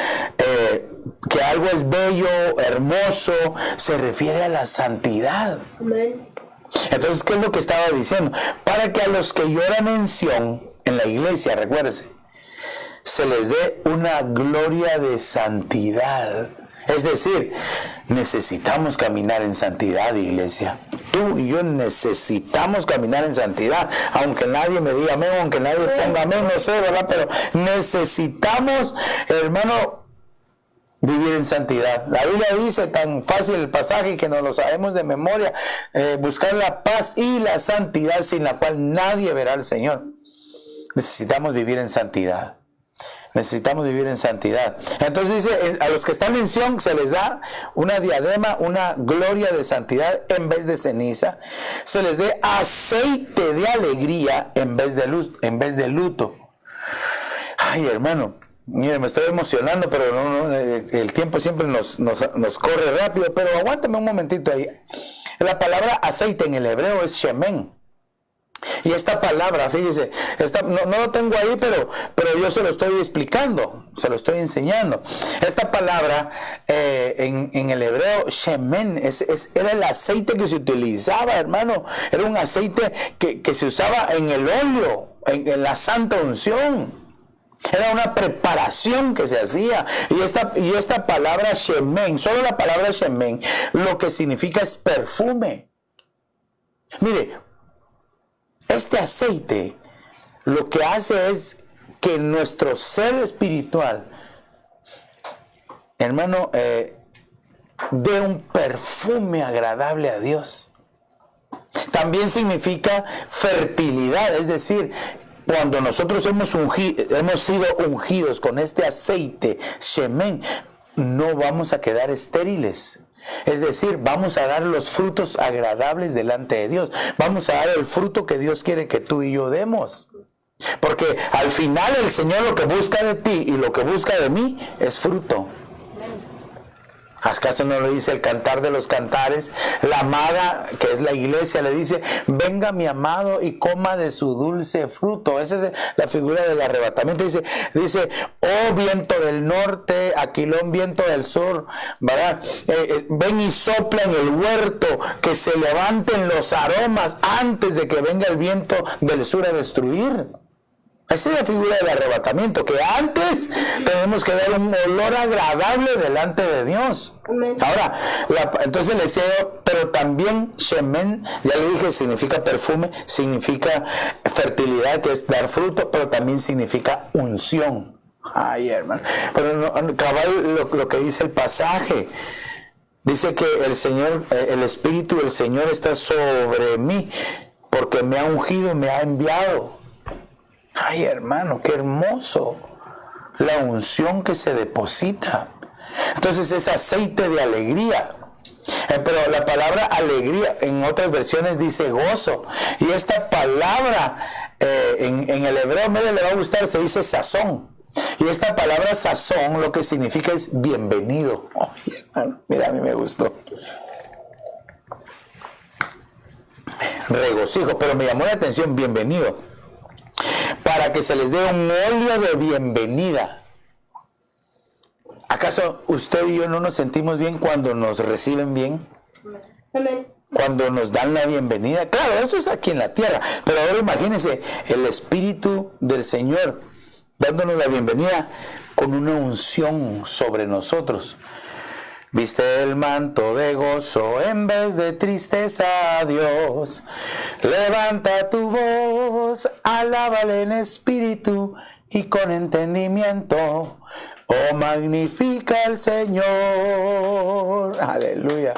que algo es bello, hermoso, se refiere a la santidad. Amén. Entonces, ¿qué es lo que estaba diciendo? Para que a los que lloran en Sión, en la iglesia, recuérdese, se les dé una gloria de santidad. Es decir, necesitamos caminar en santidad, iglesia. Tú y yo necesitamos caminar en santidad. Aunque nadie me diga amén, aunque nadie ponga amén, no sé, ¿verdad? Pero necesitamos, hermano, vivir en santidad. La Biblia dice, tan fácil el pasaje que nos lo sabemos de memoria, buscar la paz y la santidad sin la cual nadie verá al Señor. Necesitamos vivir en santidad. Necesitamos vivir en santidad. Entonces dice, a los que están en Sión se les da una diadema, una gloria de santidad en vez de ceniza. Se les dé aceite de alegría en vez de luto. Ay, hermano, mire, me estoy emocionando, pero no, el tiempo siempre nos corre rápido, pero aguántame un momentito ahí. La palabra aceite en el hebreo es shemen. Y esta palabra, fíjese, no lo tengo ahí, pero yo se lo estoy explicando, se lo estoy enseñando. Esta palabra en el hebreo, shemen, era el aceite que se utilizaba, hermano. Era un aceite que se usaba en el óleo, en la santa unción. Era una preparación que se hacía. Y esta palabra shemen, solo la palabra shemen, lo que significa es perfume. Mire, este aceite lo que hace es que nuestro ser espiritual, hermano, dé un perfume agradable a Dios. También significa fertilidad, es decir, cuando nosotros hemos sido ungidos con este aceite, shemen, no vamos a quedar estériles. Es decir, vamos a dar los frutos agradables delante de Dios. Vamos a dar el fruto que Dios quiere que tú y yo demos. Porque al final el Señor lo que busca de ti y lo que busca de mí es fruto. ¿Acaso no lo dice el Cantar de los Cantares? La amada, que es la iglesia, le dice, venga mi amado y coma de su dulce fruto. Esa es la figura del arrebatamiento. Dice, oh viento del norte, aquilón viento del sur, ¿verdad? Ven y sopla en el huerto, que se levanten los aromas antes de que venga el viento del sur a destruir. Esa es la figura del arrebatamiento, que antes tenemos que dar un olor agradable delante de Dios. Amén. Ahora, entonces le decía yo, pero también shemen, ya le dije, significa perfume, significa fertilidad, que es dar fruto, pero también significa unción. Ay, hermano, pero cabal lo que dice el pasaje. Dice que el Señor, el Espíritu del Señor está sobre mí, porque me ha ungido y me ha enviado. Ay, hermano, qué hermoso la unción que se deposita. Entonces es aceite de alegría. Pero la palabra alegría en otras versiones dice gozo. Y esta palabra en el hebreo, mire, le va a gustar, se dice sazón. Y esta palabra sazón lo que significa es bienvenido. Ay, hermano, mira, a mí me gustó. Regocijo, pero me llamó la atención, bienvenido. Para que se les dé un óleo de bienvenida. ¿Acaso usted y yo no nos sentimos bien cuando nos reciben bien? Amén. Cuando nos dan la bienvenida. Claro, esto es aquí en la tierra. Pero ahora imagínense el Espíritu del Señor dándonos la bienvenida con una unción sobre nosotros. Viste el manto de gozo en vez de tristeza a Dios. Levanta tu voz, alábale en espíritu y con entendimiento. Oh, magnifica al Señor. Aleluya.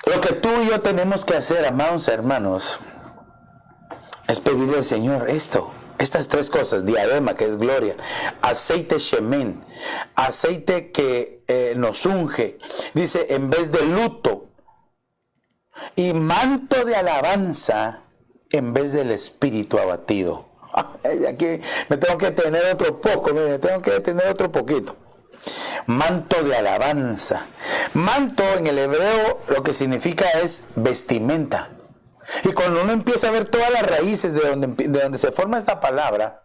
Lo que tú y yo tenemos que hacer, amados hermanos, es pedirle al Señor estas tres cosas: diadema, que es gloria; aceite shemen, aceite que nos unge, dice, en vez de luto; y manto de alabanza en vez del espíritu abatido. Aquí me tengo que detener otro poco, me tengo que detener otro poquito. Manto de alabanza. Manto en el hebreo lo que significa es vestimenta. Y cuando uno empieza a ver todas las raíces de donde se forma esta palabra,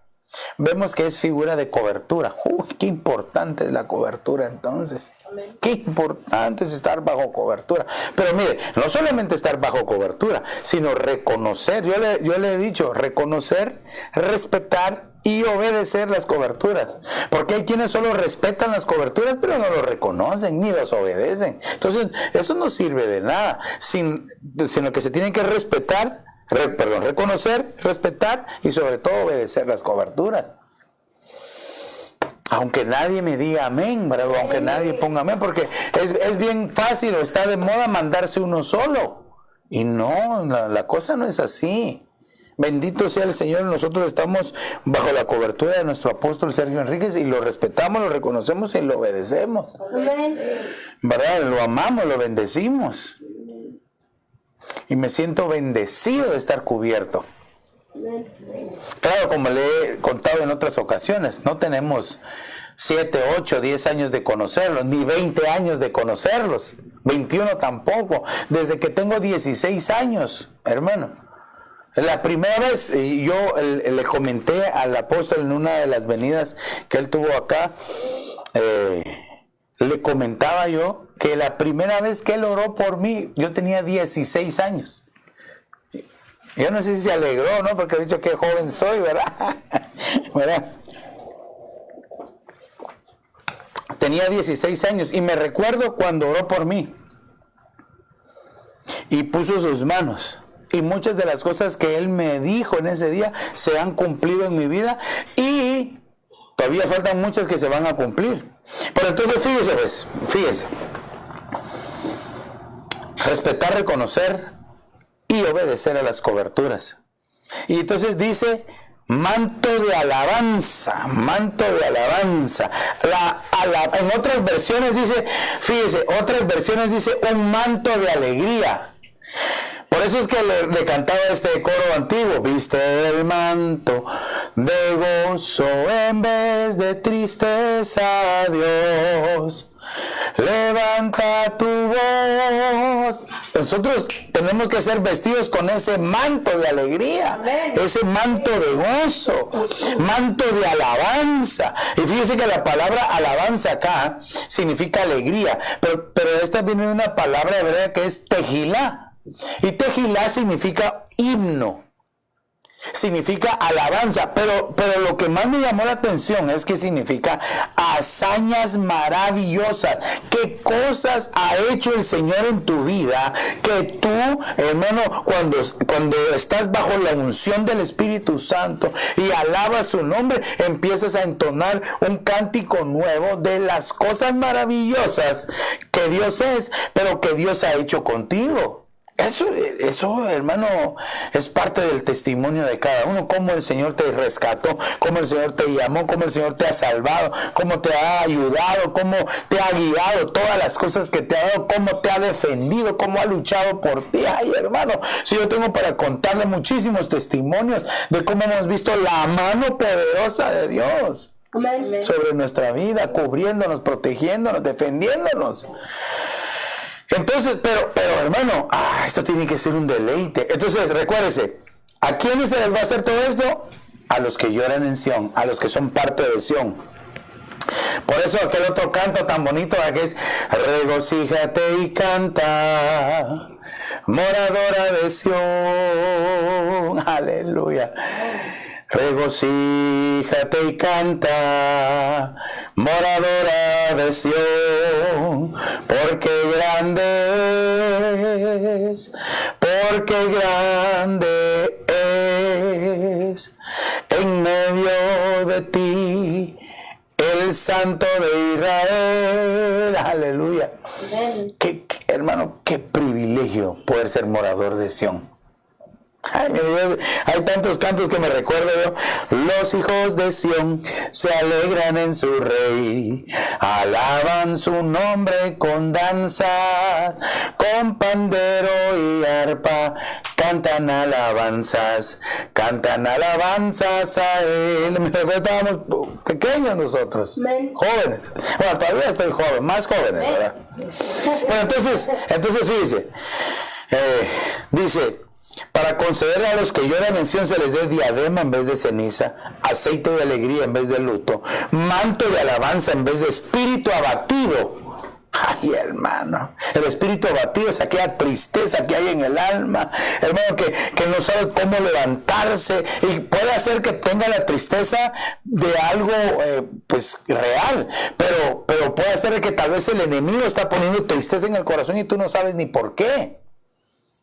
vemos que es figura de cobertura. Uy, qué importante es la cobertura entonces. Amén. Qué importante es estar bajo cobertura. Pero mire, no solamente estar bajo cobertura, sino reconocer. Yo le he dicho, reconocer, respetar y obedecer las coberturas. Porque hay quienes solo respetan las coberturas, pero no lo reconocen ni los obedecen. Entonces, eso no sirve de nada, sino que se tienen que reconocer, respetar y sobre todo obedecer las coberturas. Aunque nadie me diga amén, ¿verdad? Aunque nadie ponga amén, porque es bien fácil o está de moda mandarse uno solo. Y no, la cosa no es así. Bendito sea el Señor, nosotros estamos bajo la cobertura de nuestro apóstol Sergio Enríquez y lo respetamos, lo reconocemos y lo obedecemos. Amén. ¿Verdad? Lo amamos, lo bendecimos. Y me siento bendecido de estar cubierto. Claro, como le he contado en otras ocasiones, no tenemos 7, 8, 10 años de conocerlos, ni 20 años de conocerlos, 21 tampoco, desde que tengo 16 años, hermano. La primera vez yo le comenté al apóstol en una de las venidas que él tuvo acá, le comentaba yo que la primera vez que él oró por mí, yo tenía 16 años. Yo no sé si se alegró, ¿no? Porque he dicho que joven soy, ¿verdad? ¿Verdad? Tenía 16 años y me recuerdo cuando oró por mí y puso sus manos. Y muchas de las cosas que él me dijo en ese día se han cumplido en mi vida y todavía faltan muchas que se van a cumplir. Pero entonces fíjese. Respetar, reconocer y obedecer a las coberturas. Y entonces dice manto de alabanza. En otras versiones dice, un manto de alegría. Por eso es que le cantaba este coro antiguo: viste el manto de gozo en vez de tristeza a Dios. Levanta tu voz. Nosotros tenemos que ser vestidos con ese manto de alegría, ese manto de gozo, manto de alabanza. Y fíjese que la palabra alabanza acá significa alegría, pero esta viene de una palabra hebrea que es tejilá. Y tejilá significa himno, significa alabanza, pero lo que más me llamó la atención es que significa hazañas maravillosas. ¿Qué cosas ha hecho el Señor en tu vida que tú, hermano, cuando estás bajo la unción del Espíritu Santo y alabas su nombre, empiezas a entonar un cántico nuevo de las cosas maravillosas que Dios es, pero que Dios ha hecho contigo? Eso, hermano, es parte del testimonio de cada uno. Cómo el Señor te rescató, cómo el Señor te llamó, cómo el Señor te ha salvado, cómo te ha ayudado, cómo te ha guiado, todas las cosas que te ha dado, cómo te ha defendido, cómo ha luchado por ti. Ay, hermano, si yo tengo para contarle muchísimos testimonios de cómo hemos visto la mano poderosa de Dios sobre nuestra vida, cubriéndonos, protegiéndonos, defendiéndonos. Entonces, pero hermano, esto tiene que ser un deleite. Entonces, recuérdese, ¿a quiénes se les va a hacer todo esto? A los que lloran en Sión, a los que son parte de Sión. Por eso aquel otro canto tan bonito que es: regocíjate y canta, moradora de Sión. Aleluya. Regocíjate y canta, moradora de Sión, porque grande es en medio de ti el Santo de Israel. Aleluya. Hermano, qué privilegio poder ser morador de Sión. Ay, mi Dios, hay tantos cantos que me recuerdo yo. Los hijos de Sión se alegran en su rey, alaban su nombre con danza, con pandero y arpa, cantan alabanzas a él. Me recuerdo, estábamos pequeños nosotros, jóvenes. Bueno, todavía estoy joven, más jóvenes, ¿verdad? Bueno, entonces fíjese, dice: para conceder a los que lloran en Sión se les dé diadema en vez de ceniza, aceite de alegría en vez de luto, manto de alabanza en vez de espíritu abatido. Ay, hermano, el espíritu abatido es aquella tristeza que hay en el alma, hermano, que no sabe cómo levantarse, y puede hacer que tenga la tristeza de algo pues real, pero puede hacer que tal vez el enemigo está poniendo tristeza en el corazón y tú no sabes ni por qué.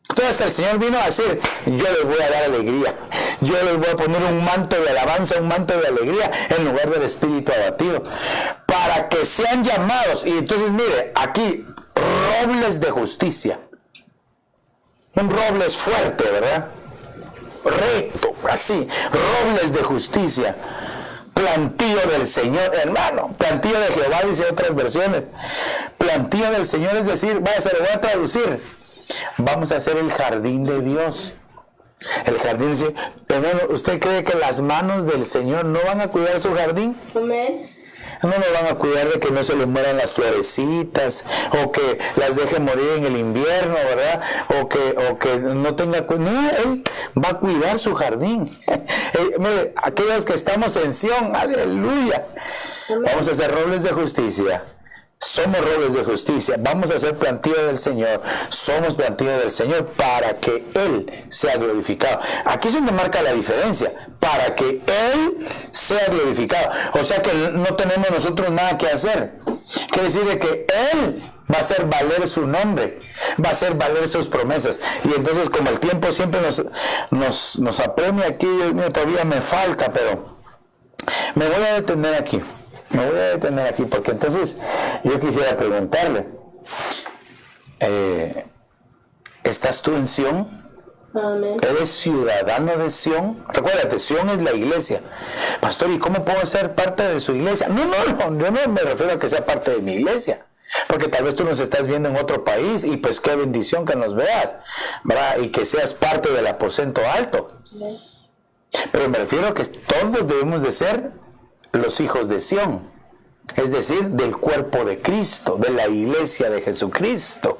Entonces el Señor vino a decir: yo les voy a dar alegría, yo les voy a poner un manto de alabanza, un manto de alegría en lugar del espíritu abatido, para que sean llamados. Y entonces mire, aquí, robles de justicia, un roble es fuerte, ¿verdad? Recto, así, robles de justicia, plantío del Señor, hermano, plantío de Jehová, dice otras versiones. Plantío del Señor, es decir, vaya, se lo voy a traducir: vamos a hacer el jardín de Dios. El jardín de Dios. Hermano, ¿usted cree que las manos del Señor no van a cuidar su jardín? Amén. No lo van a cuidar de que no se le mueran las florecitas, o que las deje morir en el invierno, ¿verdad? O que no tenga cuidado. No, Él va a cuidar su jardín. Mire, aquellos que estamos en Sión, aleluya. Amén. Vamos a hacer robles de justicia. Somos robles de justicia, vamos a ser plantío del Señor, somos plantío del Señor para que Él sea glorificado. Aquí es donde marca la diferencia, para que Él sea glorificado. O sea que no tenemos nosotros nada que hacer. Quiere decir de que Él va a hacer valer su nombre, va a hacer valer sus promesas. Y entonces, como el tiempo siempre nos apremia aquí, Dios mío, todavía me falta, pero me voy a detener aquí. Porque entonces yo quisiera preguntarle, ¿estás tú en Sión? Amén. ¿Eres ciudadano de Sión? Recuérdate, Sión es la iglesia. Pastor, ¿y cómo puedo ser parte de su iglesia? No, yo no me refiero a que sea parte de mi iglesia, porque tal vez tú nos estás viendo en otro país y pues qué bendición que nos veas, ¿verdad? Y que seas parte del aposento alto. Amén. Pero me refiero a que todos debemos de ser los hijos de Sión, es decir, del cuerpo de Cristo, de la iglesia de Jesucristo.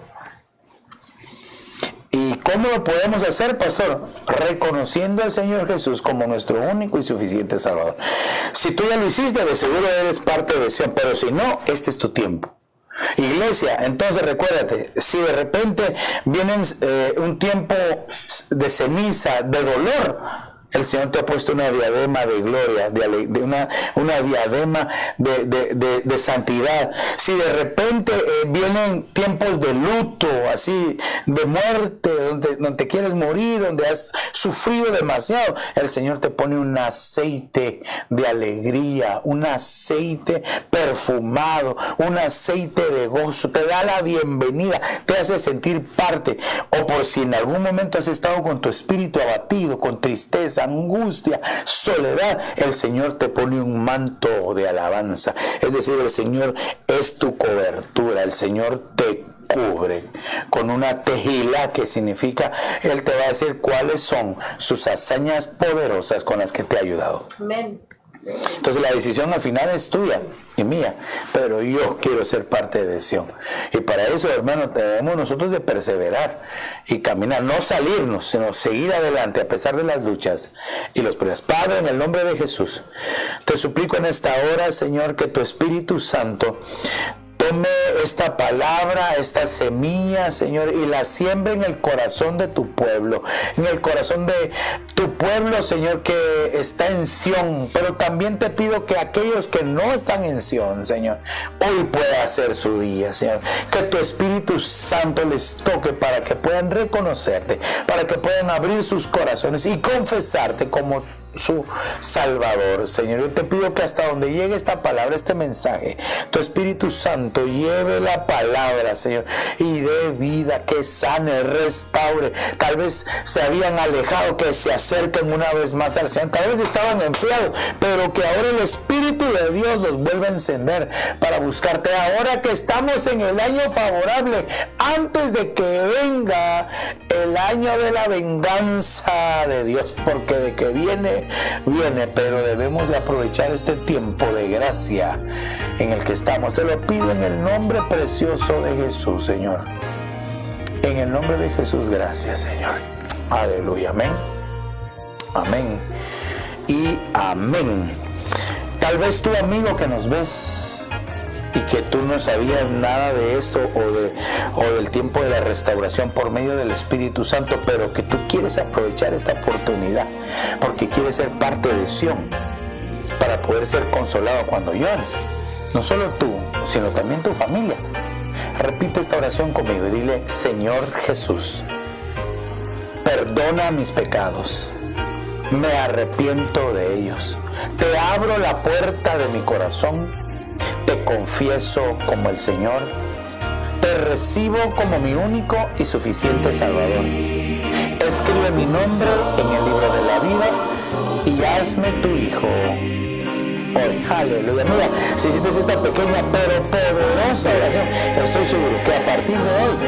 ¿Y cómo lo podemos hacer, pastor? Reconociendo al Señor Jesús como nuestro único y suficiente Salvador. Si tú ya lo hiciste, de seguro eres parte de Sión, pero si no, este es tu tiempo. Iglesia, entonces recuérdate, si de repente viene un tiempo de ceniza, de dolor, el Señor te ha puesto una diadema de gloria, una diadema de santidad. Si de repente vienen tiempos de luto, así, de muerte, donde quieres morir, donde has sufrido demasiado, el Señor te pone un aceite de alegría, un aceite perfumado, un aceite de gozo, te da la bienvenida, te hace sentir parte. O por si en algún momento has estado con tu espíritu abatido, con tristeza, angustia, soledad, el Señor te pone un manto de alabanza. Es decir, el Señor es tu cobertura, el Señor te cubre con una tejila, que significa, Él te va a decir cuáles son sus hazañas poderosas con las que te ha ayudado. Amén. Entonces la decisión al final es tuya y mía, pero yo quiero ser parte de Sión. Y para eso, hermano, debemos nosotros de perseverar y caminar, no salirnos, sino seguir adelante a pesar de las luchas y los pruebas. Padre, en el nombre de Jesús, te suplico en esta hora, Señor, que tu Espíritu Santo tome esta palabra, esta semilla, Señor, y la siembre en el corazón de tu pueblo, en el corazón de tu pueblo, Señor, que está en Sión. Pero también te pido que aquellos que no están en Sión, Señor, hoy pueda ser su día, Señor. Que tu Espíritu Santo les toque para que puedan reconocerte, para que puedan abrir sus corazones y confesarte como su Salvador, Señor. Yo te pido que hasta donde llegue esta palabra, este mensaje, tu Espíritu Santo lleve la palabra, Señor, y dé vida, que sane, restaure. Tal vez se habían alejado, que se acerquen una vez más al Señor. Tal vez estaban enfriados, pero que ahora el Espíritu de Dios los vuelva a encender para buscarte. Ahora que estamos en el año favorable, antes de que venga el año de la venganza de Dios, porque de que viene, pero debemos de aprovechar este tiempo de gracia en el que estamos. Te lo pido en el nombre precioso de Jesús, Señor. En el nombre de Jesús, gracias, Señor. Aleluya, amén. Amén y amén. Tal vez tú, amigo, que nos ves y que tú no sabías nada de esto o del tiempo de la restauración por medio del Espíritu Santo, pero que tú quieres aprovechar esta oportunidad porque quieres ser parte de Sión para poder ser consolado cuando llores. No solo tú, sino también tu familia. Repite esta oración conmigo y dile: Señor Jesús, perdona mis pecados, me arrepiento de ellos, te abro la puerta de mi corazón, te confieso como el Señor, te recibo como mi único y suficiente Salvador. Escribe mi nombre en el libro de la vida y hazme tu hijo hoy. Aleluya. Mira, si hiciste esta pequeña pero poderosa oración, estoy seguro que a partir de hoy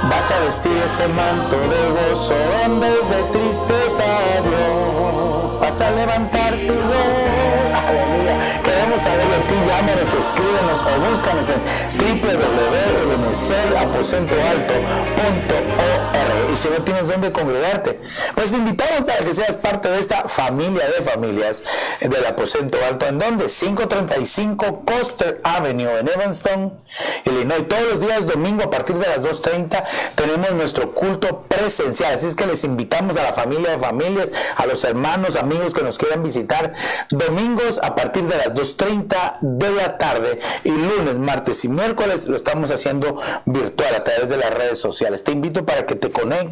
vas a vestir ese manto de gozo en vez de tristeza, Dios. Vas a levantar tu voz. Aleluya. Queremos saber de ti. Llámanos, escríbenos o búscanos en www.ebenecerAposentoalto.org. Y si no tienes dónde congregarte, pues te invitamos para que seas parte de esta familia de familias del Aposento Alto. ¿En dónde? 535 Coster Avenue en Evanston, Illinois. Todos los días domingo a partir de las 2:30 tenemos nuestro culto presencial. Así es que les invitamos a la familia de familias, a los hermanos, amigos que nos quieran visitar, domingos a partir de las 2:30 de la tarde, y lunes, martes y miércoles lo estamos haciendo virtual a través de las redes sociales. Te invito para que te conectes,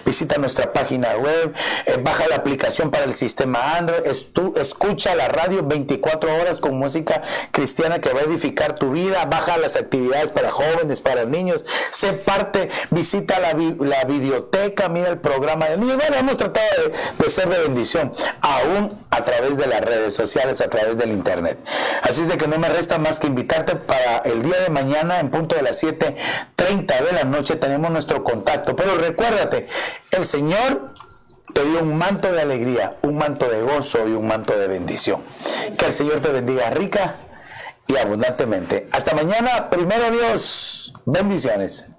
visita nuestra página web, baja la aplicación para el sistema Android, escucha la radio 24 horas con música cristiana que va a edificar tu vida, baja las actividades para jóvenes, para niños, sé parte, visita la videoteca, mira el programa de niños. Bueno, hemos tratado de ser de bendición, aún a través de las redes sociales, a través del internet. Así es de que no me resta más que invitarte para el día de mañana en punto de las 7:30 de la noche tenemos nuestro contacto. Pero recuérdate, el Señor te dio un manto de alegría, un manto de gozo y un manto de bendición. Que el Señor te bendiga rica y abundantemente. Hasta mañana, primero Dios. Bendiciones.